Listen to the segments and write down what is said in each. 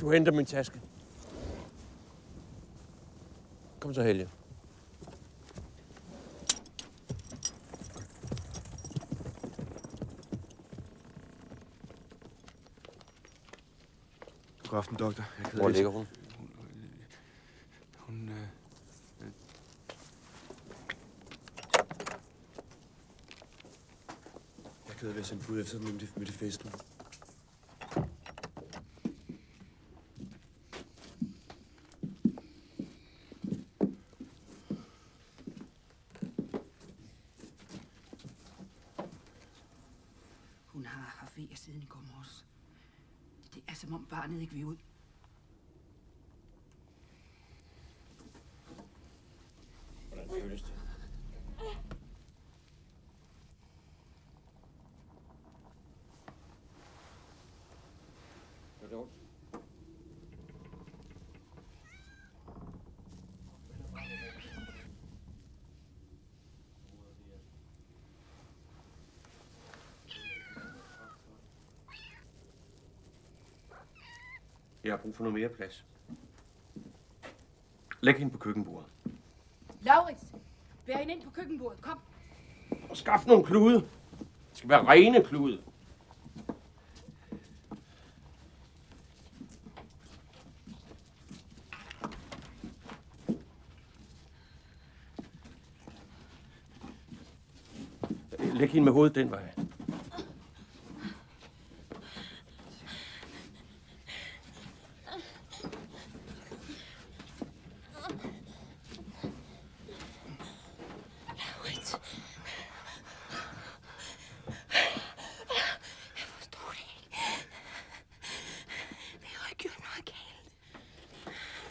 Du henter min taske. Kom så, Helge. God aften, doktor. Hvor ligger hun? Jeg er ked af at være sendt bud efter midt i festen. Hun har haft vejer siden i går morges. Det er som om barnet ikke vil ud. Hvordan føles det? Gør det ondt? Jeg har brug for noget mere plads. Læg hende på køkkenbordet. Laurits, bær hende ind på køkkenbordet. Kom. Og skaf nogle klude. Det skal være rene klude. Læg hende med hovedet den vej.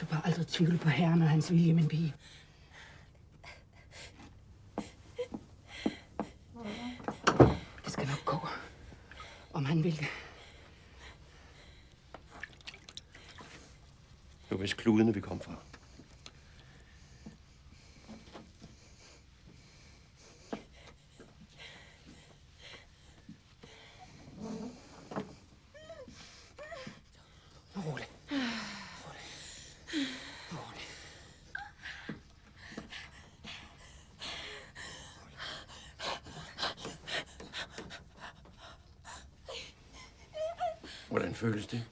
Du bør aldrig tvivle på Herren og hans vilje, min pige. Det skal nok gå, om han vil det. Det var vist kludene, vi kom fra. Rolig. Hvordan føles det?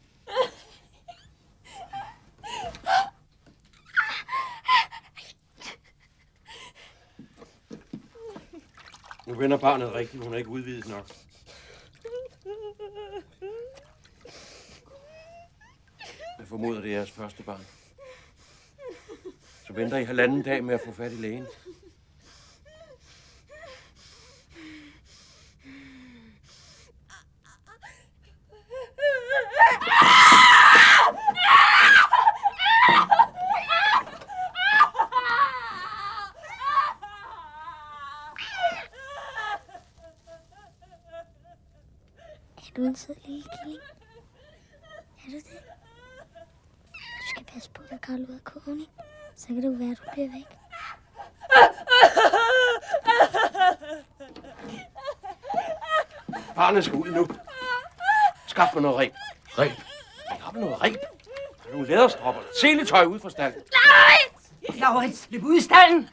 Nu vender barnet rigtigt. Hun er ikke udvidet nok. Jeg formoder, det er jeres første barn. Så venter I 1,5 dag med at få fat i lægen. Er du en sød lille killing? Er du det? Du skal passe på at kravle ud af kurven, ikke? Så kan det være, at du bliver væk. Barnet skal ud nu. Skaf mig noget reb. Reb. Jeg har vel noget reb. Nogle læderstropper. Seletøj ud fra stallen. Laurits, løb ud i stallen!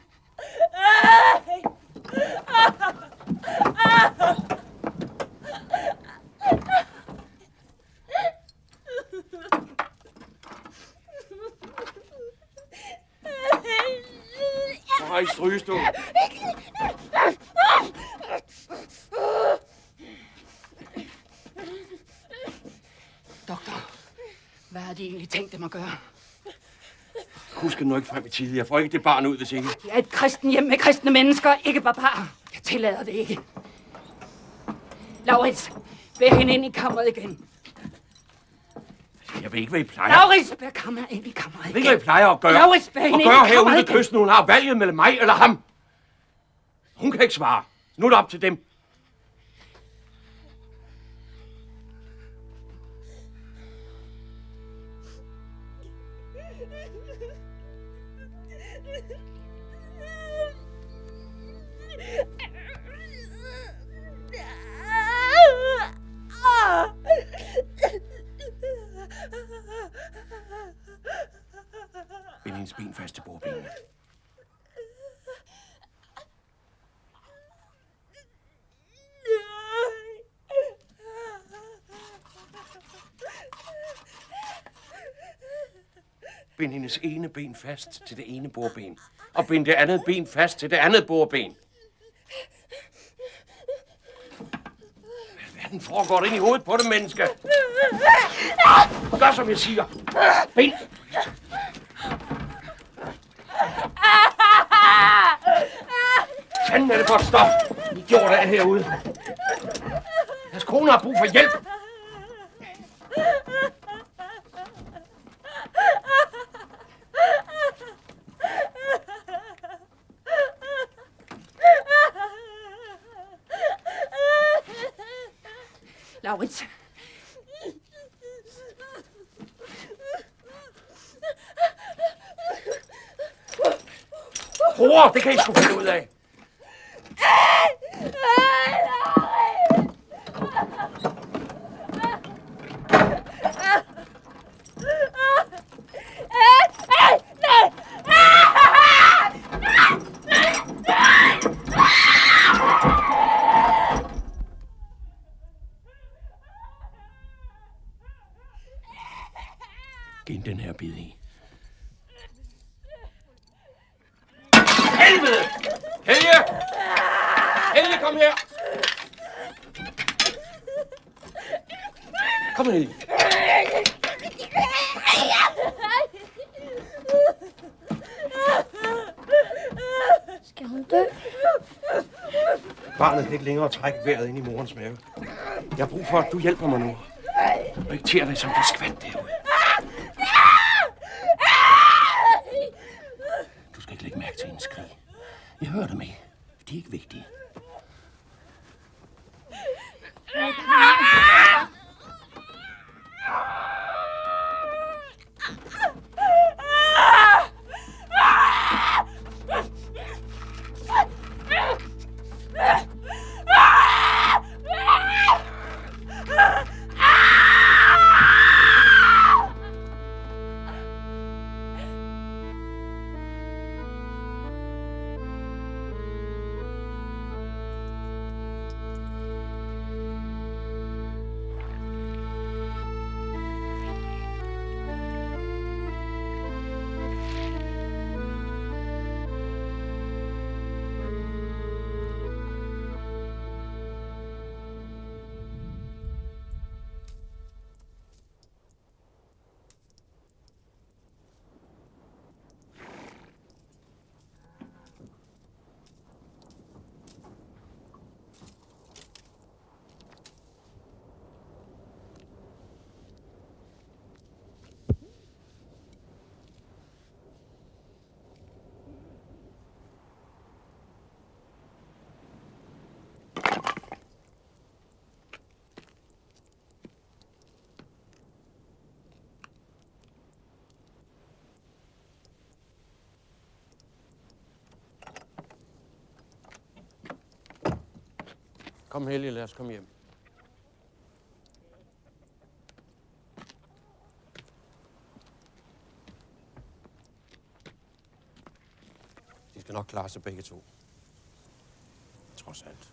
Så har I strygestol. Doktor, hvad har de egentlig tænkt dem at gøre? Husk nu ikke frem i tide. Jeg får ikke det barn ud, hvis ikke. Det er et kristen hjem med kristne mennesker, ikke barbarer. Jeg tillader det ikke. Laurits, bær hende ind i kammeret igen. Jeg ved ikke, hvad I plejer. Laurits, bær kammeret ind i kammeret Jeg igen. ved ikke, hvad I plejer at gøre. Laurits, bær hende og ind i gøre herude kammeret ved igen. kysten. Hun har valget mellem mig eller ham. Hun kan ikke svare. Nu er det op til dem. Bind hendes ben fast til bordbenene. Bind hendes ene ben fast til det ene bordben. Og bind det andet ben fast til det andet bordben. Hvad den foregår ind i hovedet på det menneske? Gør som jeg siger. Bind. Fanden er det for et stof, I gjorde der herude? Deres kone har brug for hjælp. Laurits. Bror, det kan I sgu finde ud af. Gen den her bid i. Helvede! Helge! Helge, kom her! Kom her, Helge. Skal hun dø? Barnet kan ikke længere trække vejret ind i morens mave. Jeg har brug for, at du hjælper mig nu. Og ikke tærer dig som det skvat derude. Du skal ikke lægge mærke til hendes skrig. Jeg hører dem ikke. De er ikke vigtige. Kom, Helge, lad os komme hjem. De skal nok klare sig begge to. Trods alt.